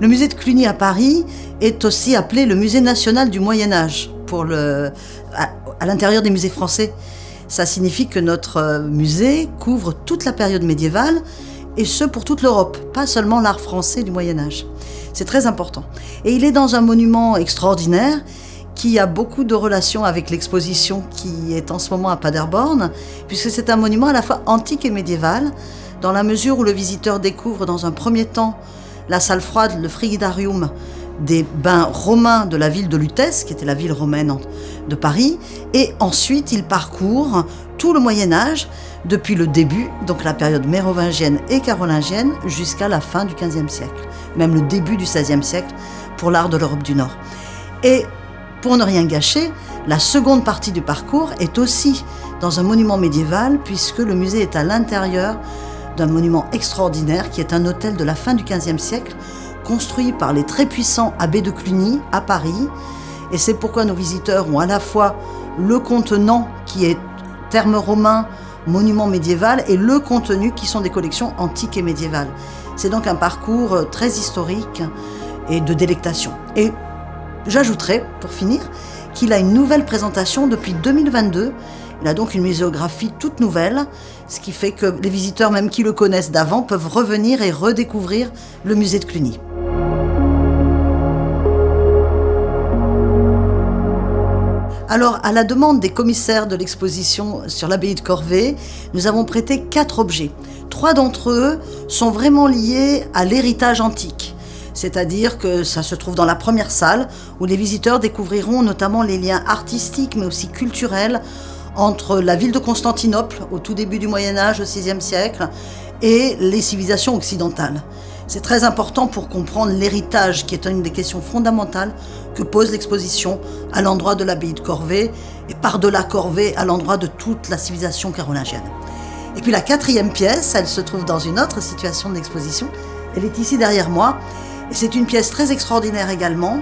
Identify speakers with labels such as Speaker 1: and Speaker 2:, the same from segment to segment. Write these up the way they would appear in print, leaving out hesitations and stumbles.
Speaker 1: Le musée de Cluny à Paris est aussi appelé le musée national du Moyen-Âge à l'intérieur des musées français. Ça signifie que notre musée couvre toute la période médiévale et ce pour toute l'Europe, pas seulement l'art français du Moyen-Âge. C'est très important. Et il est dans un monument extraordinaire qui a beaucoup de relations avec l'exposition qui est en ce moment à Paderborn, puisque c'est un monument à la fois antique et médiéval, dans la mesure où le visiteur découvre dans un premier temps la salle froide, le frigidarium, des bains romains de la ville de Lutèce, qui était la ville romaine de Paris, et ensuite il parcourt tout le Moyen-Âge, depuis le début, donc la période mérovingienne et carolingienne, jusqu'à la fin du XVe siècle, même le début du XVIe siècle pour l'art de l'Europe du Nord. Et pour ne rien gâcher, la seconde partie du parcours est aussi dans un monument médiéval, puisque le musée est à l'intérieur d'un monument extraordinaire qui est un hôtel de la fin du XVe siècle, construit par les très puissants abbés de Cluny à Paris. Et c'est pourquoi nos visiteurs ont à la fois le contenant qui est terme romain, monument médiéval, et le contenu qui sont des collections antiques et médiévales. C'est donc un parcours très historique et de délectation. Et j'ajouterai, pour finir, qu'il a une nouvelle présentation depuis 2022. Il a donc une muséographie toute nouvelle, ce qui fait que les visiteurs, même qui le connaissent d'avant, peuvent revenir et redécouvrir le musée de Cluny. Alors, à la demande des commissaires de l'exposition sur l'abbaye de Corvey, nous avons prêté 4 objets. 3 d'entre eux sont vraiment liés à l'héritage antique. C'est-à-dire que ça se trouve dans la première salle, où les visiteurs découvriront notamment les liens artistiques, mais aussi culturels, entre la ville de Constantinople, au tout début du Moyen-Âge, au VIe siècle, et les civilisations occidentales. C'est très important pour comprendre l'héritage, qui est une des questions fondamentales que pose l'exposition à l'endroit de l'abbaye de Corvey, et par-delà Corvey, à l'endroit de toute la civilisation carolingienne. Et puis la 4e pièce, elle se trouve dans une autre situation d'exposition. Elle est ici derrière moi, et c'est une pièce très extraordinaire également,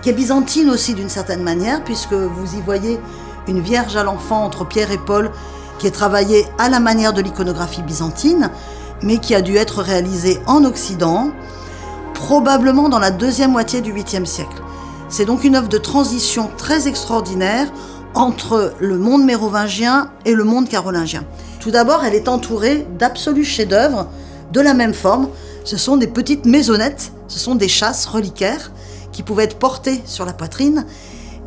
Speaker 1: qui est byzantine aussi d'une certaine manière, puisque vous y voyez une Vierge à l'enfant entre Pierre et Paul, qui est travaillée à la manière de l'iconographie byzantine, mais qui a dû être réalisée en Occident, probablement dans la deuxième moitié du 8e siècle. C'est donc une œuvre de transition très extraordinaire entre le monde mérovingien et le monde carolingien. Tout d'abord, elle est entourée d'absolus chefs-d'œuvre de la même forme. Ce sont des petites maisonnettes, ce sont des chasses reliquaires qui pouvaient être portées sur la poitrine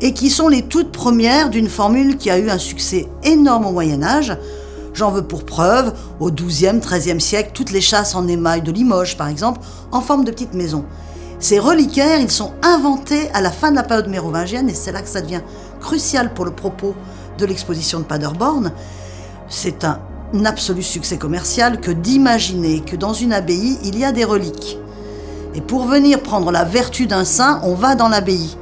Speaker 1: et qui sont les toutes premières d'une formule qui a eu un succès énorme au Moyen-Âge. J'en veux pour preuve, au XIIe, XIIIe siècle, toutes les chasses en émail de Limoges, par exemple, en forme de petites maisons. Ces reliquaires, ils sont inventés à la fin de la période mérovingienne, et c'est là que ça devient crucial pour le propos de l'exposition de Paderborn. C'est un absolu succès commercial que d'imaginer que dans une abbaye, il y a des reliques. Et pour venir prendre la vertu d'un saint, on va dans l'abbaye.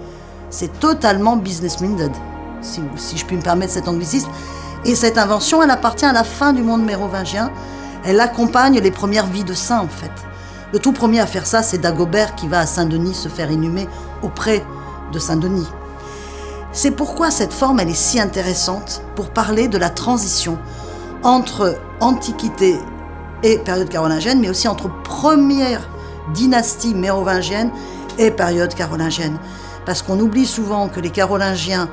Speaker 1: C'est totalement business-minded, si je puis me permettre cet anglicisme. Et cette invention, elle appartient à la fin du monde mérovingien. Elle accompagne les premières vies de saints, en fait. Le tout premier à faire ça, c'est Dagobert, qui va à Saint-Denis se faire inhumer auprès de Saint-Denis. C'est pourquoi cette forme, elle est si intéressante pour parler de la transition entre Antiquité et période carolingienne, mais aussi entre première dynastie mérovingienne et période carolingienne. Parce qu'on oublie souvent que les Carolingiens,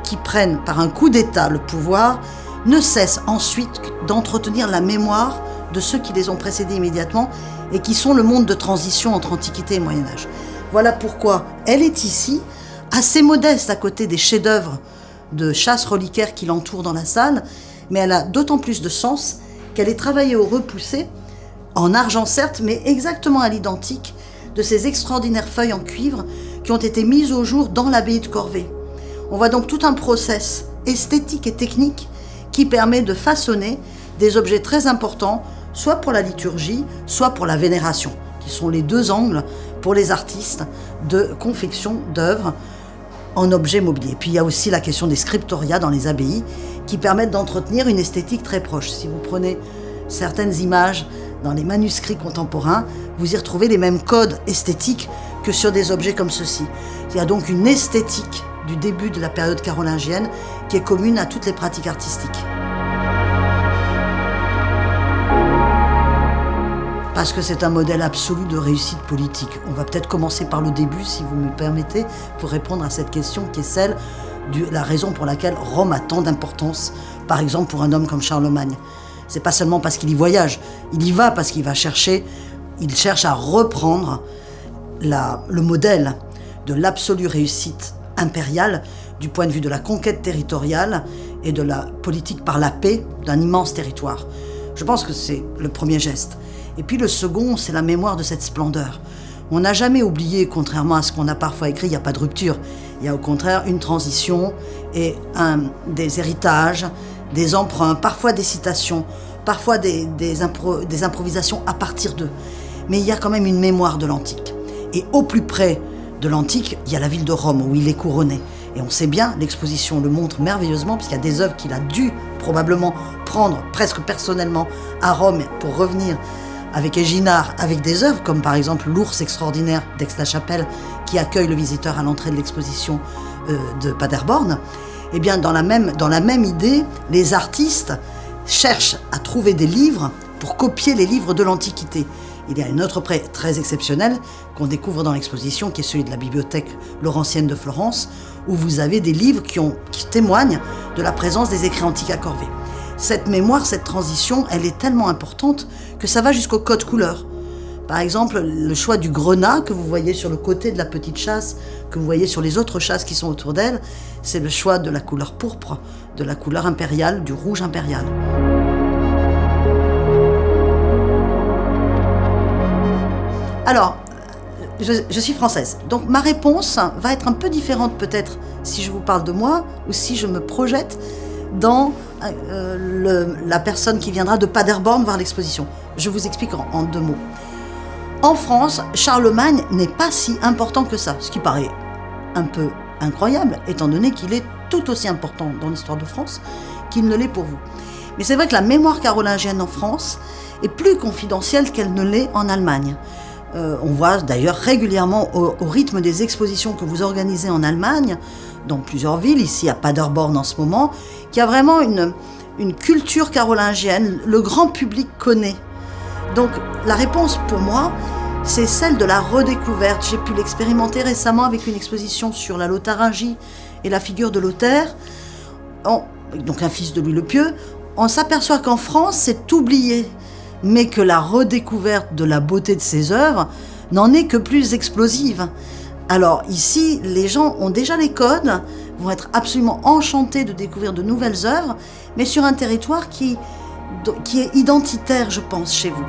Speaker 1: qui prennent par un coup d'État le pouvoir, ne cessent ensuite d'entretenir la mémoire de ceux qui les ont précédés immédiatement et qui sont le monde de transition entre Antiquité et Moyen-Âge. Voilà pourquoi elle est ici, assez modeste à côté des chefs-d'œuvre de chasse reliquaires qui l'entourent dans la salle, mais elle a d'autant plus de sens qu'elle est travaillée au repoussé, en argent certes, mais exactement à l'identique de ces extraordinaires feuilles en cuivre qui ont été mises au jour dans l'abbaye de Corvey. On voit donc tout un process esthétique et technique qui permet de façonner des objets très importants, soit pour la liturgie, soit pour la vénération, qui sont les deux angles pour les artistes de confection d'œuvres en objets mobiliers. Puis il y a aussi la question des scriptoria dans les abbayes qui permettent d'entretenir une esthétique très proche. Si vous prenez certaines images dans les manuscrits contemporains, vous y retrouvez les mêmes codes esthétiques que sur des objets comme ceci. Il y a donc une esthétique du début de la période carolingienne qui est commune à toutes les pratiques artistiques. Parce que c'est un modèle absolu de réussite politique. On va peut-être commencer par le début, si vous me permettez, pour répondre à cette question qui est celle de la raison pour laquelle Rome a tant d'importance, par exemple pour un homme comme Charlemagne. C'est pas seulement parce qu'il y voyage, il y va parce qu'il il cherche à reprendre le modèle de l'absolue réussite impériale du point de vue de la conquête territoriale et de la politique par la paix d'un immense territoire. Je pense que c'est le premier geste. Et puis le second, c'est la mémoire de cette splendeur. On n'a jamais oublié, contrairement à ce qu'on a parfois écrit, il n'y a pas de rupture. Il y a au contraire une transition et des héritages, des emprunts, parfois des citations, parfois des improvisations à partir d'eux. Mais il y a quand même une mémoire de l'antique. Et au plus près de l'antique, il y a la ville de Rome où il est couronné. Et on sait bien, l'exposition le montre merveilleusement, puisqu'il y a des œuvres qu'il a dû probablement prendre presque personnellement à Rome pour revenir avec Éginard, avec des œuvres comme par exemple l'ours extraordinaire d'Aix-la-Chapelle qui accueille le visiteur à l'entrée de l'exposition de Paderborn. Eh bien, dans la même idée, les artistes cherchent à trouver des livres pour copier les livres de l'Antiquité. Il y a un autre prêt très exceptionnel qu'on découvre dans l'exposition, qui est celui de la bibliothèque Laurentienne de Florence, où vous avez des livres qui témoignent de la présence des écrits antiques à Corvée. Cette mémoire, cette transition, elle est tellement importante que ça va jusqu'au code couleur. Par exemple, le choix du grenat que vous voyez sur le côté de la petite châsse, que vous voyez sur les autres chasses qui sont autour d'elle, c'est le choix de la couleur pourpre, de la couleur impériale, du rouge impérial. Alors, je suis française, donc ma réponse va être un peu différente peut-être si je vous parle de moi ou si je me projette dans la personne qui viendra de Paderborn voir l'exposition. Je vous explique en 2 mots. En France, Charlemagne n'est pas si important que ça, ce qui paraît un peu incroyable, étant donné qu'il est tout aussi important dans l'histoire de France qu'il ne l'est pour vous. Mais c'est vrai que la mémoire carolingienne en France est plus confidentielle qu'elle ne l'est en Allemagne. On voit d'ailleurs régulièrement au rythme des expositions que vous organisez en Allemagne, dans plusieurs villes, ici à Paderborn en ce moment, qu'il y a vraiment une culture carolingienne, le grand public connaît. Donc la réponse pour moi, c'est celle de la redécouverte. J'ai pu l'expérimenter récemment avec une exposition sur la Lotharingie et la figure de Lothaire, donc un fils de Louis le Pieux. On s'aperçoit qu'en France, c'est oublié, mais que la redécouverte de la beauté de ses œuvres n'en est que plus explosive. Alors ici, les gens ont déjà les codes, vont être absolument enchantés de découvrir de nouvelles œuvres, mais sur un territoire qui est identitaire, je pense, chez vous.